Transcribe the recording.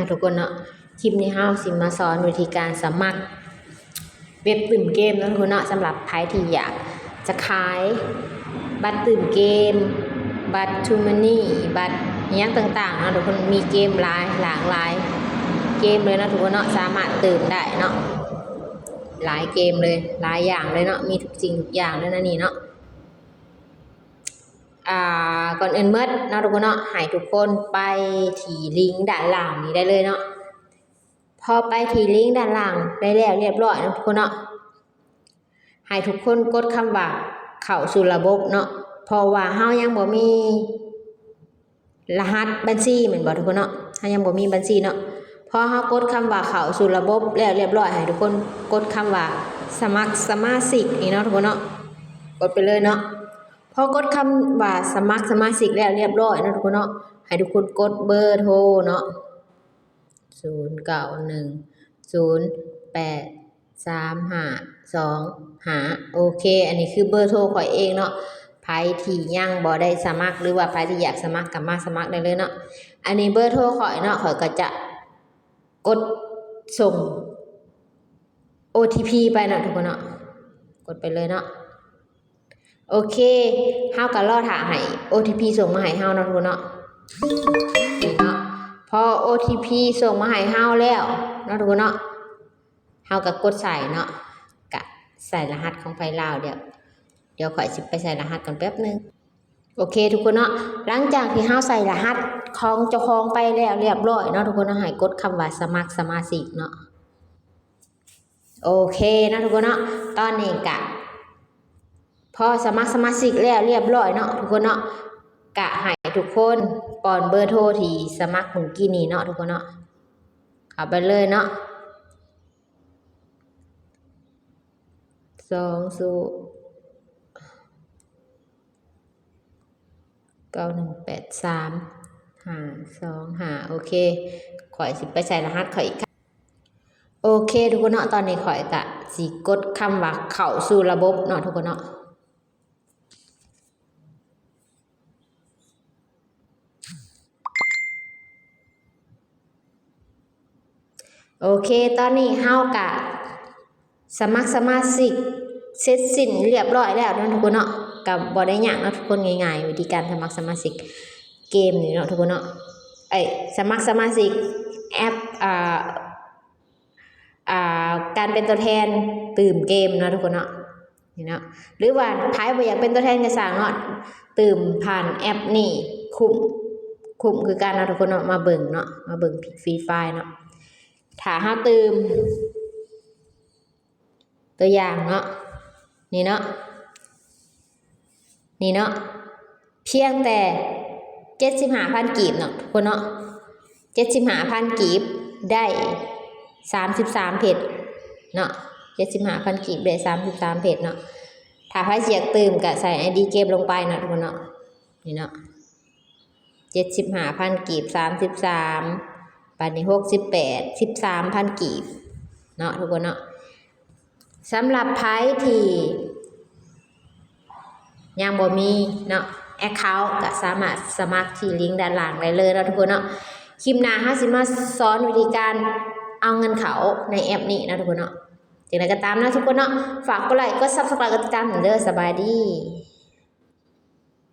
ทุกคนเนาะคลิปนี้เฮาสิมาสอนวิธีการสมัครเว็บตื่นเกมนะทุกคนเนาะสำหรับใครที่อยากจะขายบัตรตื่นเกมบัตรทูมันนี่บัตรอย่างต่างๆนะทุกคนมีเกมหลากหลายเกมเลยนะทุกคนเนาะสามารถตื่นได้เนาะหลายเกมเลยหลายอย่างเลยเนาะมีทุกสิ่งทุกอย่างเลยนะนี่เนาะก่อนอื่นเมื่อนะทุกคนเนาะให้ทุกคนไปที่ลิงก์ด้านล่างนี้ได้เลยเนาะพอไปที่ลิงก์ด้านล่างได้แล้วเรียบร้อยนะทุกคนเนาะให้ทุกคนกดคำว่าเข้าสู่ระบบเนาะเพราะว่าเฮายังบ่มีรหัสบัญชีเหมือนบ่ทุกคนเนาะเฮายังบ่มีบัญชีเนาะพอเฮากดคำว่าเข้าสู่ระบบแล้วเรียบร้อยให้ทุกคนกดคำว่าสมัครสมาชิกนี่เนาะทุกคนเนาะกดไปเลยเนาะพอกดคำว่าสมัครสมาชิกแล้วเรียบร้อยนะทุกคนเนาะให้ทุกคนกดเบอร์โทรเนาะ09108352โอเคอันนี้คือเบอร์โทรข่อยเองเนาะไผที่ยังบ่ได้สมัครหรือว่าไผที่อยากสมัครก็มาสมัครได้เลยเนาะอันนี้เบอร์โทรข่อยเนาะข่อยก็จะกดส่ง OTP ไปเนาะทุกคนเนาะกดไปเลยเนาะโอเคเฮาก็รอท่าให้ OTP ส่งมาให้เฮาเนาะทุกคนเนาะนี่เนาะพอ OTP ส่งมาให้เฮาแล้วเนาะทุกคนเนาะเฮาก็กดใส่เนาะกะใส่รหัสของไฟลาวเดี๋ยวข่อยสิไปใส่รหัสกันแป๊บนึงโอเคทุกคนเนาะหลังจากที่เฮาใส่รหัสของเจ้าของไปแล้วเรียบร้อยเนาะทุกคนเนาะให้กดคำว่าสมัครสมาชิกเนาะโอเคนะทุกคนเนาะตอนนี้กะพอสมัครสมาชิกแล้วเรียบร้อยเนาะทุกคนเนาะกะให้ทุกคนป้อนเบอร์โทรที่สมัครเมื่อกี้นี้เนาะทุกคนเนาะเข้าไปเลยเนาะ918352โอเคข่อยสิไปใส่รหัสข่อยอีกโอเคทุกคนเนาะตอนนี้ข่อยกะสิกดคำว่าเข้าสู่ระบบเนาะทุกคนเนาะโอเคตอนนี้เฮากะสมัครสมาชิกเสร็จสิ้นเรียบร้อยแล้วเนาะทุกคนเนาะกับบ่ได้ยากเนาะทุกคนง่ายๆวิธีการสมัครสมาชิกเกมนี่เนาะทุกคนเนาะสมัครสมาชิกแอปการเป็นตัวแทนตื่มเกมเนาะทุกคนเนาะนี่เนาะหรือว่าใครบ่อยากเป็นตัวแทนก็สร้างเนาะตื่มผ่านแอปนี่คุ้มคือการเนาะทุกคนเนาะมาเบิ่งเนาะมาเบิ่งฟรีไฟล์เนาะถ้าเฮาตื่มตัวอย่างเนาะนี่เนาะเพียงแต่75,000กีบเนาะทุกคนเนาะ75,000กีบได้33เพจเนาะ75,000กีบได้33เพจเนาะถ้าใครอยากตื่มก็ใส่ ID เกมลงไปเนาะทุกคนเนาะนี่เนาะ75,000กีบ33บัดนี้68 13,000กีบเนาะทุกคนเนาะสำหรับไพ่ที่ยังบ่มีเนาะแอคเคาท์ก็สามารถสมัครที่ลิงก์ด้านล่างได้เลยเนาะทุกคนเนาะคลิปหน้าเฮาสิมาสอนวิธีการเอาเงินเขาในแอปนี้นะทุกคนเนาะจังได๋ก็ตามนะทุกคนเนาะฝากกดไลค์กด Subscribe กดติดตามเด้อสบายดี